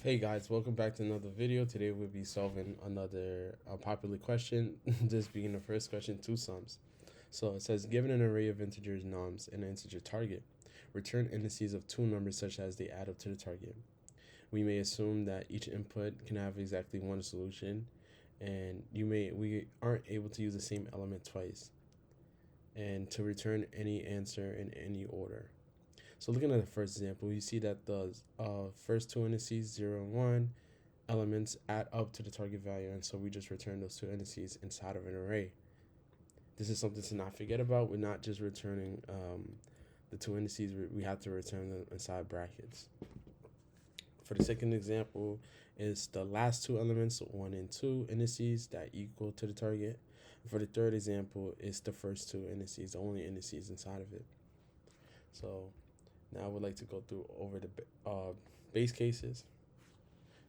Hey guys, welcome back to another video. Today we'll be solving another popular question. This being the first question, two sums. So it says, given an array of integers noms and an integer target, return indices of two numbers such as they add up to the target. We may assume that each input can have exactly one solution, and we aren't able to use the same element twice, and to return any answer in any order. So looking at the first example, you see that the first two indices, 0 and 1, elements add up to the target value, and so we just return those two indices inside of an array. This is something to not forget about. We're not just returning the two indices, we have to return them inside brackets. For the second example, is the last two elements, 1 and 2 indices that equal to the target. For the third example, it's the first two indices, the only indices inside of it. So now I would like to go through over the base cases.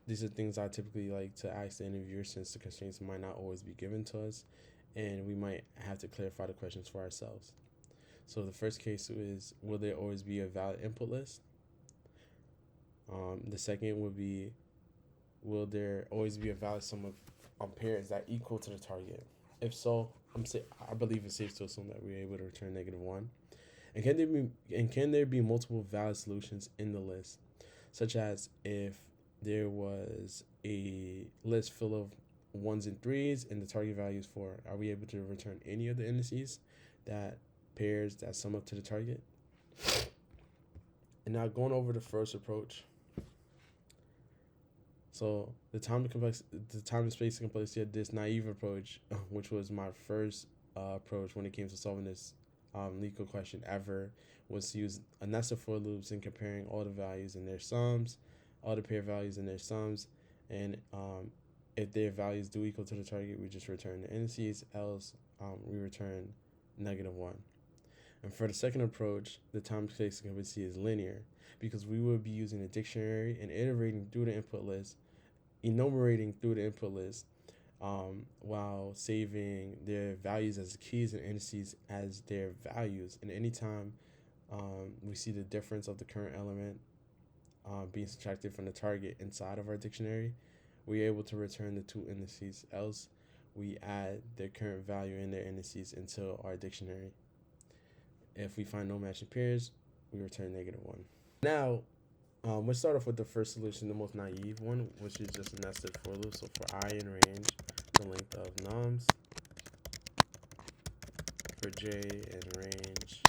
These are things I typically like to ask the interviewer since the constraints might not always be given to us, and we might have to clarify the questions for ourselves. So the first case is, will there always be a valid input list? The second would be, will there always be a valid sum of pairs that equal to the target? If so, I believe it's safe to assume that we're able to return -1. And can there be multiple valid solutions in the list, such as if there was a list full of 1s and 3s and the target value is 4, are we able to return any of the indices that pairs that sum up to the target? And now going over the first approach. So the time and space complexity of this naive approach, which was my first approach when it came to solving this Leetcode question ever, was to use a nested for loops and comparing all the values and their sums, all the pair values and their sums, and if their values do equal to the target, we just return the indices, else we return -1. And for the second approach, the time space complexity is linear because we will be using a dictionary and iterating through the input list, enumerating through the input list, while saving their values as keys and indices as their values. And anytime we see the difference of the current element being subtracted from the target inside of our dictionary, we're able to return the two indices, else we add their current value and their indices into our dictionary. If we find no matching pairs, we return -1. Now, let's start off with the first solution, the most naive one, which is just a nested for loop. So for I in range, the length of nums. For j in range,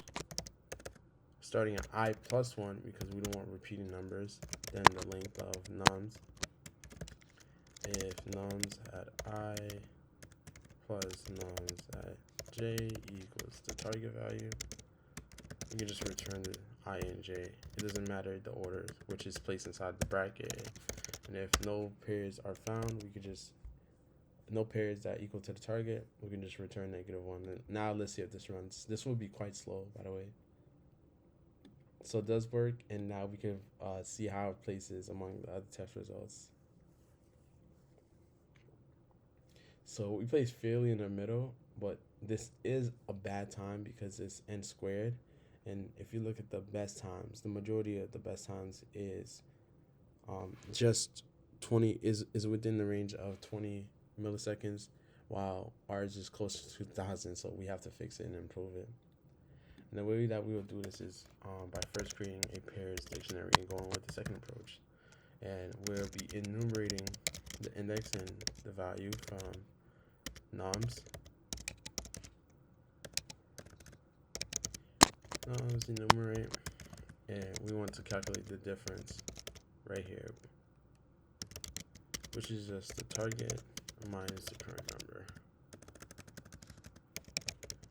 starting at I plus 1 because we don't want repeating numbers, then the length of nums. If nums at I plus nums at j equals the target value, we can just return the I and j. It doesn't matter the order which is placed inside the bracket. And if no pairs are found, we could just, no pairs that equal to the target, we can just return -1. And now let's see if this runs. This will be quite slow, by the way. So it does work, and now we can see how it places among the other test results. So we place fairly in the middle, but this is a bad time because it's n squared. And if you look at the best times, the majority of the best times is just 20 is within the range of 20 milliseconds, while ours is close to 2,000. So we have to fix it and improve it. And the way that we will do this is by first creating a pairs dictionary and going with the second approach. And we'll be enumerating the index and the value from noms. Noms enumerate, and we want to calculate the difference right here, which is just the target minus the current number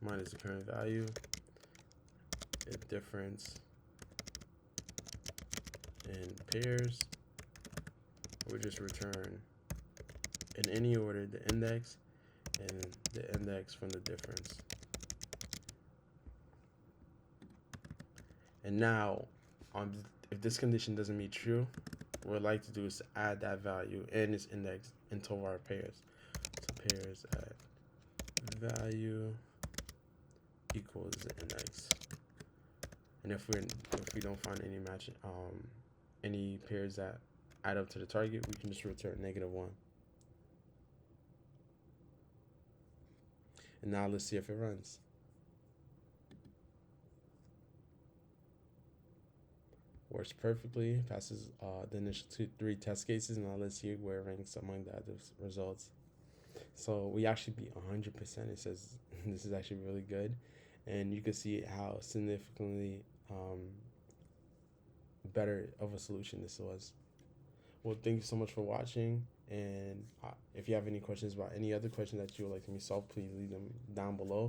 minus the current value. The difference in pairs, we just return in any order the index and the index from the difference. And now, if this condition doesn't meet true, what I'd like to do is to add that value and its index into our pairs. So pairs at value equals the index. And if we don't find any matching any pairs that add up to the target, we can just return -1. And now let's see if it runs. Works perfectly, passes the initial 3 test cases. Now let's see where it ranks among the other results. So we actually beat 100%. It says this is actually really good. And you can see how significantly better of a solution this was. Well, thank you so much for watching. And if you have any questions about any other question that you would like me to solve, please leave them down below.